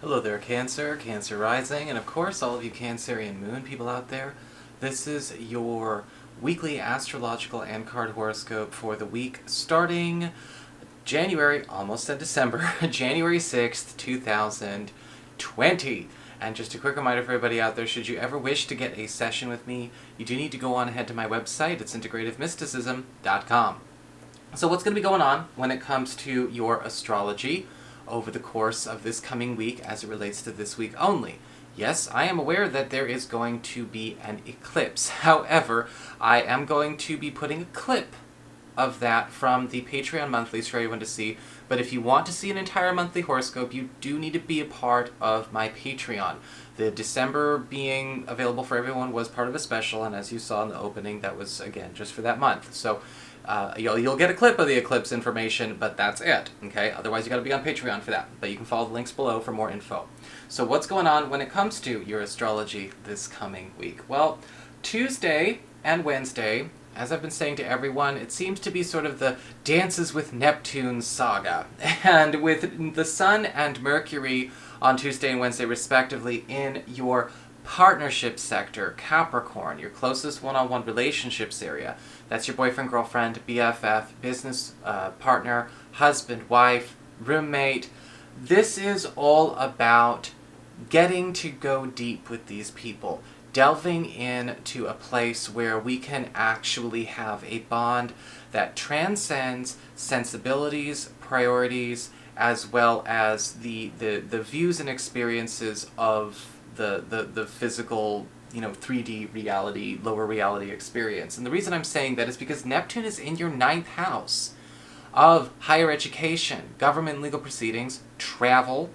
Hello there, Cancer, Cancer Rising, and of course all of you Cancerian Moon people out there. This is your weekly astrological and card horoscope for the week starting January, almost at December, January 6th, 2020. And just a quick reminder for everybody out there, should you ever wish to get a session with me, you do need to go on ahead to my website. It's integrativemysticism.com. So what's going to be going on when it comes to your astrology over the course of this coming week as it relates to this week only? Yes, I am aware that there is going to be an eclipse. However, I am going to be putting a clip of that from the Patreon monthlies for everyone to see. But if you want to see an entire monthly horoscope, you do need to be a part of my Patreon. The December being available for everyone was part of a special, and as you saw in the opening, that was, again, just for that month. So you'll get a clip of the eclipse information, but that's it, okay? Otherwise, you got to be on Patreon for that. But you can follow the links below for more info. So what's going on when it comes to your astrology this coming week? Well, Tuesday and Wednesday, as I've been saying to everyone, it seems to be sort of the Dances with Neptune saga. And with the Sun and Mercury on Tuesday and Wednesday, respectively, in your partnership sector, Capricorn, your closest one-on-one relationships area. That's your boyfriend, girlfriend, BFF, business partner, husband, wife, roommate. This is all about getting to go deep with these people, delving into a place where we can actually have a bond that transcends sensibilities, priorities, as well as the views and experiences of the physical, 3D reality, lower reality experience. And the reason I'm saying that is because Neptune is in your 9th house of higher education, government legal proceedings, travel,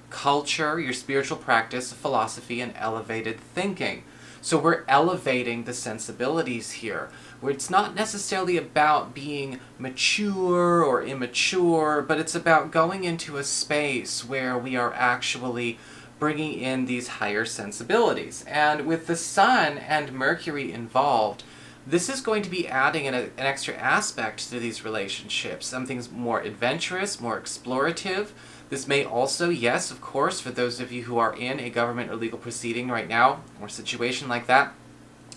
culture, your spiritual practice, philosophy, and elevated thinking. So we're elevating the sensibilities here, where it's not necessarily about being mature or immature, but it's about going into a space where we are actually bringing in these higher sensibilities. And with the Sun and Mercury involved, this is going to be adding an extra aspect to these relationships, something more adventurous, more explorative. This may also, yes, of course, for those of you who are in a government or legal proceeding right now, or situation like that,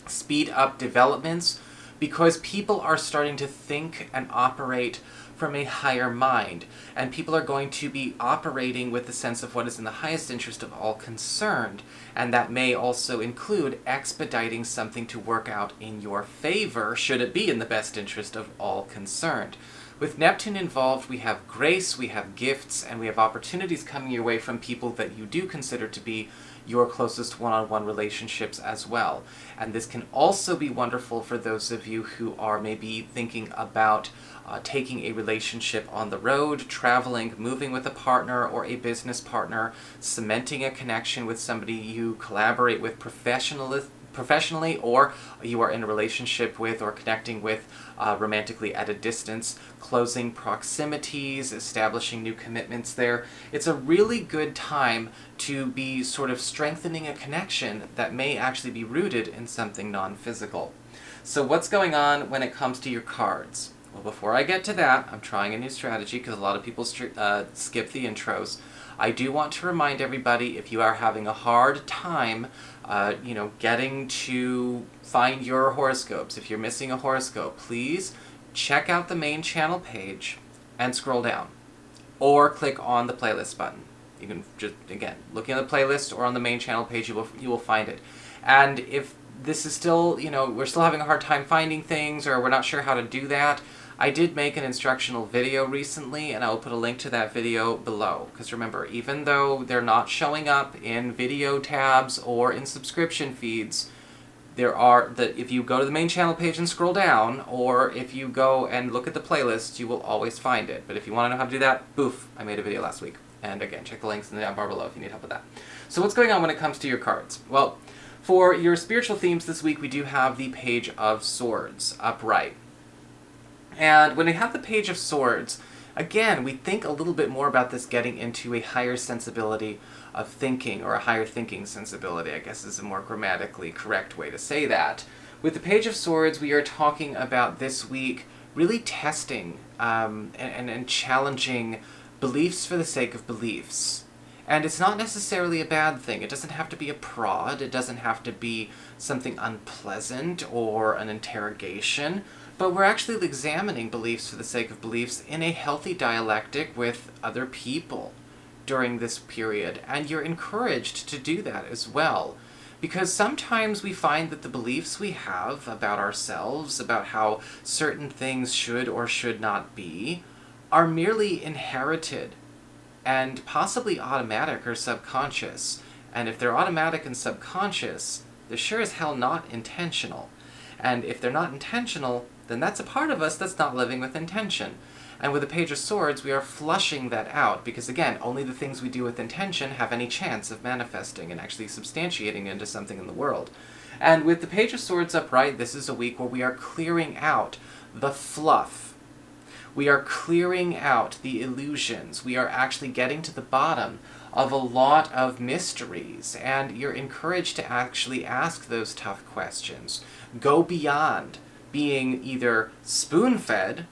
speed up developments, because people are starting to think and operate from a higher mind, and people are going to be operating with the sense of what is in the highest interest of all concerned, and that may also include expediting something to work out in your favor, should it be in the best interest of all concerned. With Neptune involved, we have grace, we have gifts, and we have opportunities coming your way from people that you do consider to be your closest one-on-one relationships as well. And this can also be wonderful for those of you who are maybe thinking about taking a relationship on the road, traveling, moving with a partner or a business partner, cementing a connection with somebody you collaborate with professionally, or you are in a relationship with or connecting with romantically at a distance, closing proximities, establishing new commitments there. It's a really good time to be sort of strengthening a connection that may actually be rooted in something non-physical. So what's going on when it comes to your cards? Well, before I get to that, I'm trying a new strategy because a lot of people skip the intros. I do want to remind everybody, if you are having a hard time getting to find your horoscopes, if you're missing a horoscope, please check out the main channel page and scroll down, or click on the playlist button. You can just, again, looking at the playlist or on the main channel page, you will find it. And if this is still, we're still having a hard time finding things, or we're not sure how to do that, I did make an instructional video recently, and I will put a link to that video below. Because remember, even though they're not showing up in video tabs or in subscription feeds, if you go to the main channel page and scroll down, or if you go and look at the playlist, you will always find it. But if you want to know how to do that, boof, I made a video last week. And again, check the links in the down bar below if you need help with that. So what's going on when it comes to your cards? Well, for your spiritual themes this week, we do have the Page of Swords upright. And when we have the Page of Swords, again, we think a little bit more about this getting into a higher sensibility of thinking, or a higher thinking sensibility, I guess is a more grammatically correct way to say that. With the Page of Swords, we are talking about this week really testing and challenging beliefs for the sake of beliefs. And it's not necessarily a bad thing. It doesn't have to be a prod. It doesn't have to be something unpleasant or an interrogation. But we're actually examining beliefs for the sake of beliefs in a healthy dialectic with other people during this period. And you're encouraged to do that as well. Because sometimes we find that the beliefs we have about ourselves, about how certain things should or should not be, are merely inherited and possibly automatic or subconscious. And if they're automatic and subconscious, they're sure as hell not intentional. And if they're not intentional, then that's a part of us that's not living with intention. And with the Page of Swords, we are flushing that out, because again, only the things we do with intention have any chance of manifesting and actually substantiating into something in the world. And with the Page of Swords upright, this is a week where we are clearing out the fluff. We are clearing out the illusions. We are actually getting to the bottom of a lot of mysteries, and you're encouraged to actually ask those tough questions. Go beyond being either spoon-fed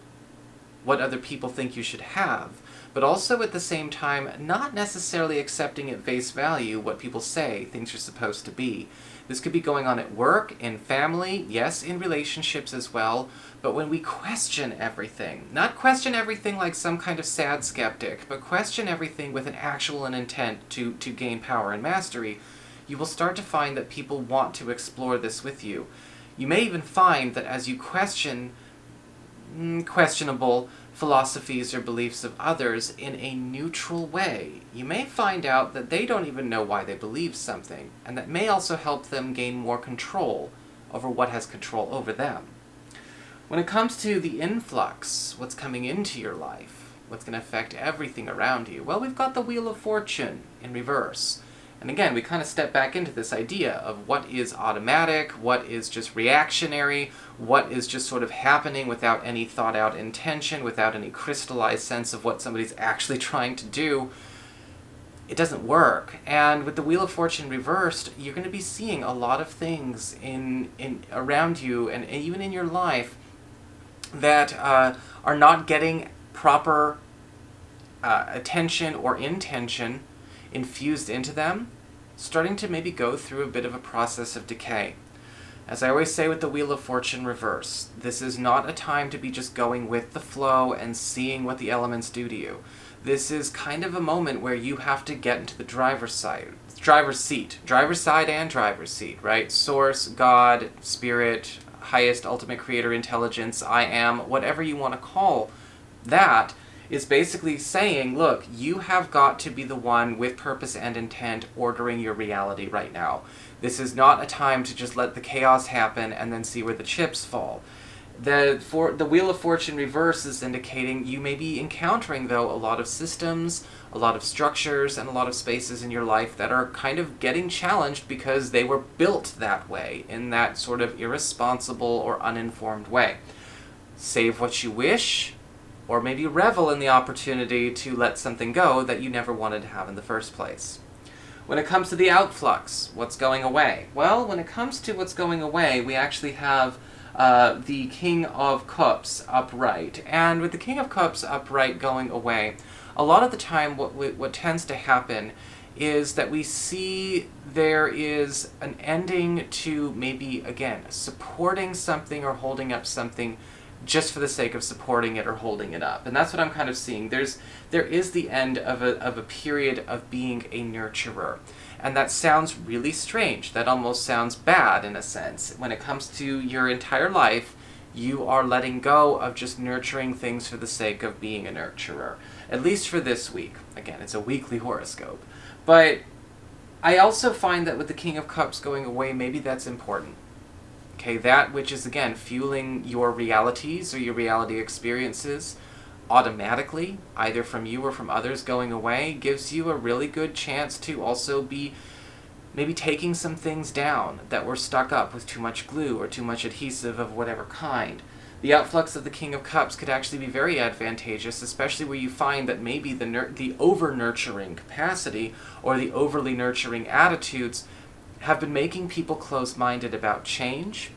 what other people think you should have, but also at the same time not necessarily accepting at face value what people say things are supposed to be. This could be going on at work, in family, yes, in relationships as well, but when we question everything, not question everything like some kind of sad skeptic, but question everything with an actual intent to gain power and mastery, you will start to find that people want to explore this with you. You may even find that as you question questionable philosophies or beliefs of others in a neutral way, you may find out that they don't even know why they believe something, and that may also help them gain more control over what has control over them. When it comes to the influx, what's coming into your life, what's going to affect everything around you, well, we've got the Wheel of Fortune in reverse. And again, we kind of step back into this idea of what is automatic, what is just reactionary, what is just sort of happening without any thought-out intention, without any crystallized sense of what somebody's actually trying to do. It doesn't work. And with the Wheel of Fortune reversed, you're going to be seeing a lot of things in around you and even in your life that are not getting proper attention or intention infused into them, starting to maybe go through a bit of a process of decay. As I always say with the Wheel of Fortune reverse, this is not a time to be just going with the flow and seeing what the elements do to you. This is kind of a moment where you have to get into the driver's side and driver's seat, right? Source, God, Spirit, highest ultimate creator, intelligence, I am, whatever you want to call that, is basically saying, look, you have got to be the one with purpose and intent ordering your reality right now. This is not a time to just let the chaos happen and then see where the chips fall. The Wheel of Fortune reverse is indicating you may be encountering, though, a lot of systems, a lot of structures, and a lot of spaces in your life that are kind of getting challenged because they were built that way, in that sort of irresponsible or uninformed way. Save what you wish, or maybe revel in the opportunity to let something go that you never wanted to have in the first place. When it comes to the outflux, what's going away? Well, when it comes to what's going away, we actually have the King of Cups upright. And with the King of Cups upright going away, a lot of the time what tends to happen is that we see there is an ending to maybe, again, supporting something or holding up something just for the sake of supporting it or holding it up. And that's what I'm kind of seeing. There is the end of a period of being a nurturer. And that sounds really strange. That almost sounds bad in a sense. When it comes to your entire life, you are letting go of just nurturing things for the sake of being a nurturer. At least for this week. Again, it's a weekly horoscope. But I also find that with the King of Cups going away, maybe that's important. Okay, that which is, again, fueling your realities or your reality experiences automatically, either from you or from others going away, gives you a really good chance to also be maybe taking some things down that were stuck up with too much glue or too much adhesive of whatever kind. The outflux of the King of Cups could actually be very advantageous, especially where you find that maybe the over-nurturing capacity or the overly nurturing attitudes have been making people close-minded about change,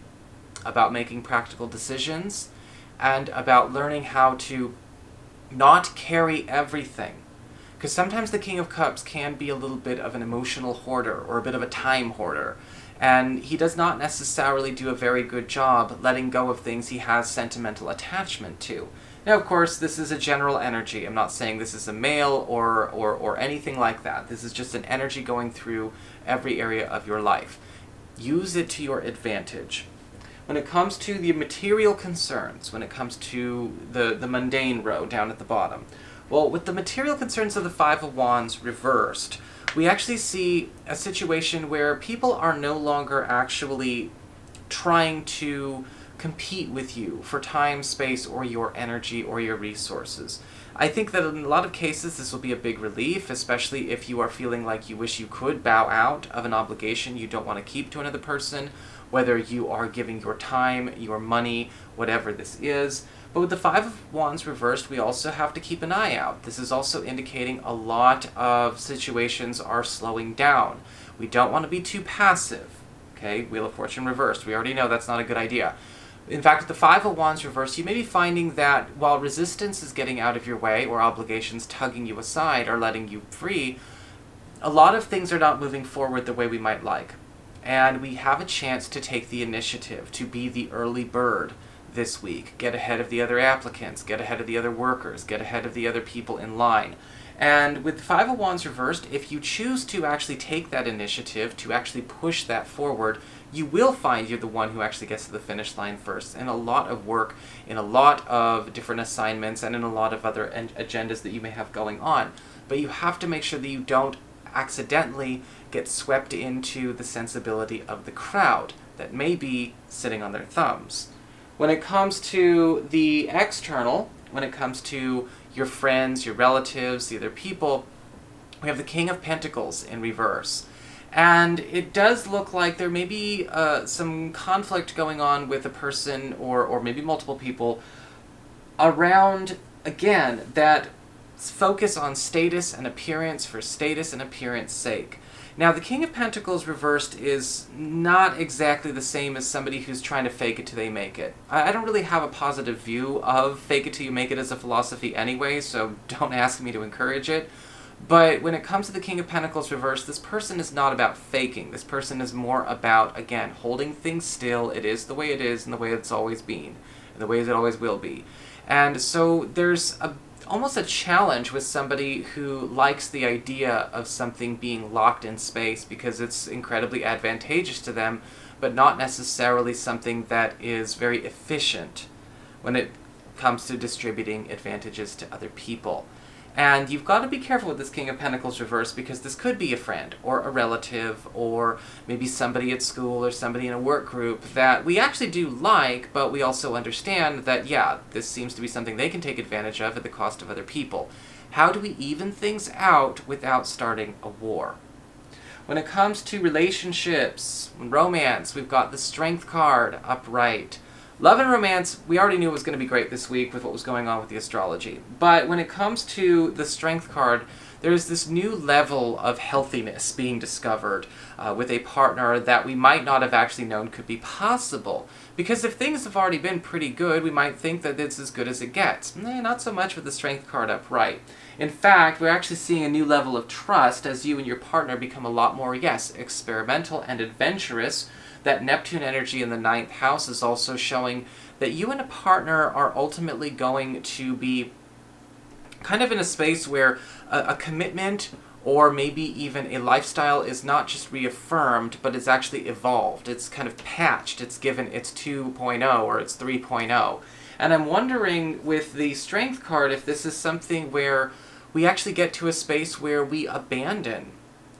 about making practical decisions, and about learning how to not carry everything. Because sometimes the King of Cups can be a little bit of an emotional hoarder or a bit of a time hoarder. And he does not necessarily do a very good job letting go of things he has sentimental attachment to. Now, of course, this is a general energy. I'm not saying this is a male or anything like that. This is just an energy going through every area of your life. Use it to your advantage. When it comes to the material concerns, when it comes to the mundane row down at the bottom, well, with the material concerns of the Five of Wands reversed, we actually see a situation where people are no longer actually trying to compete with you for time, space, or your energy or your resources. I think that in a lot of cases this will be a big relief, especially if you are feeling like you wish you could bow out of an obligation you don't want to keep to another person, whether you are giving your time, your money, whatever this is. But with the Five of Wands reversed, we also have to keep an eye out. This is also indicating a lot of situations are slowing down. We don't want to be too passive. Okay, Wheel of Fortune reversed. We already know that's not a good idea. In fact, with the Five of Wands reversed, you may be finding that while resistance is getting out of your way, or obligations tugging you aside or letting you free, a lot of things are not moving forward the way we might like. And we have a chance to take the initiative, to be the early bird this week. Get ahead of the other applicants, get ahead of the other workers, get ahead of the other people in line. And with the Five of Wands reversed, if you choose to actually take that initiative, to actually push that forward, you will find you're the one who actually gets to the finish line first, in a lot of work, in a lot of different assignments, and in a lot of other agendas that you may have going on. But you have to make sure that you don't accidentally get swept into the sensibility of the crowd that may be sitting on their thumbs. When it comes to the external, when it comes to your friends, your relatives, the other people, we have the King of Pentacles in reverse. And it does look like there may be some conflict going on with a person or maybe multiple people around, again, that focus on status and appearance for status and appearance sake. Now, the King of Pentacles reversed is not exactly the same as somebody who's trying to fake it till they make it. I don't really have a positive view of fake it till you make it as a philosophy anyway, so don't ask me to encourage it. But when it comes to the King of Pentacles reversed, this person is not about faking. This person is more about, again, holding things still. It is the way it is and the way it's always been, and the way it always will be. And so there's almost a challenge with somebody who likes the idea of something being locked in space because it's incredibly advantageous to them, but not necessarily something that is very efficient when it comes to distributing advantages to other people. And you've got to be careful with this King of Pentacles reversed because this could be a friend or a relative or maybe somebody at school or somebody in a work group that we actually do like, but we also understand that, yeah, this seems to be something they can take advantage of at the cost of other people. How do we even things out without starting a war? When it comes to relationships, romance, we've got the Strength card upright. Love and romance, we already knew it was going to be great this week with what was going on with the astrology. But when it comes to the Strength card, there's this new level of healthiness being discovered with a partner that we might not have actually known could be possible. Because if things have already been pretty good, we might think that it's as good as it gets. Not so much with the Strength card upright. In fact, we're actually seeing a new level of trust as you and your partner become a lot more, yes, experimental and adventurous. That Neptune energy in the 9th house is also showing that you and a partner are ultimately going to be kind of in a space where a commitment or maybe even a lifestyle is not just reaffirmed, but it's actually evolved. It's kind of patched. It's given its 2.0 or its 3.0. And I'm wondering with the Strength card if this is something where we actually get to a space where we abandon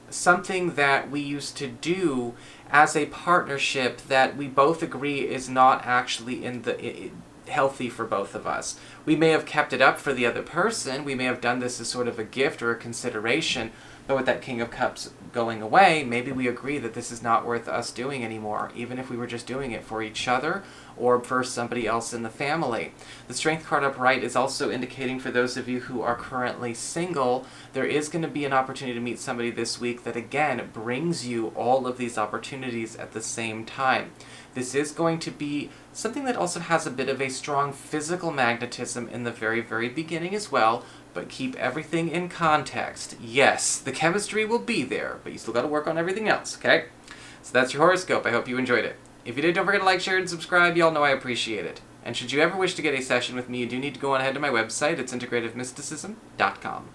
something that we used to do as a partnership that we both agree is not actually healthy for both of us. We may have kept it up for the other person, we may have done this as sort of a gift or a consideration, but with that King of Cups going away, maybe we agree that this is not worth us doing anymore, even if we were just doing it for each other or for somebody else in the family. The Strength card upright is also indicating for those of you who are currently single, there is going to be an opportunity to meet somebody this week that again brings you all of these opportunities at the same time. This is going to be something that also has a bit of a strong physical magnetism in the very, very beginning as well, but keep everything in context. Yes, the chemistry will be there, but you still got to work on everything else, okay? So that's your horoscope. I hope you enjoyed it. If you did, don't forget to like, share, and subscribe. Y'all know I appreciate it. And should you ever wish to get a session with me, you do need to go on ahead to my website. It's integrativemysticism.com.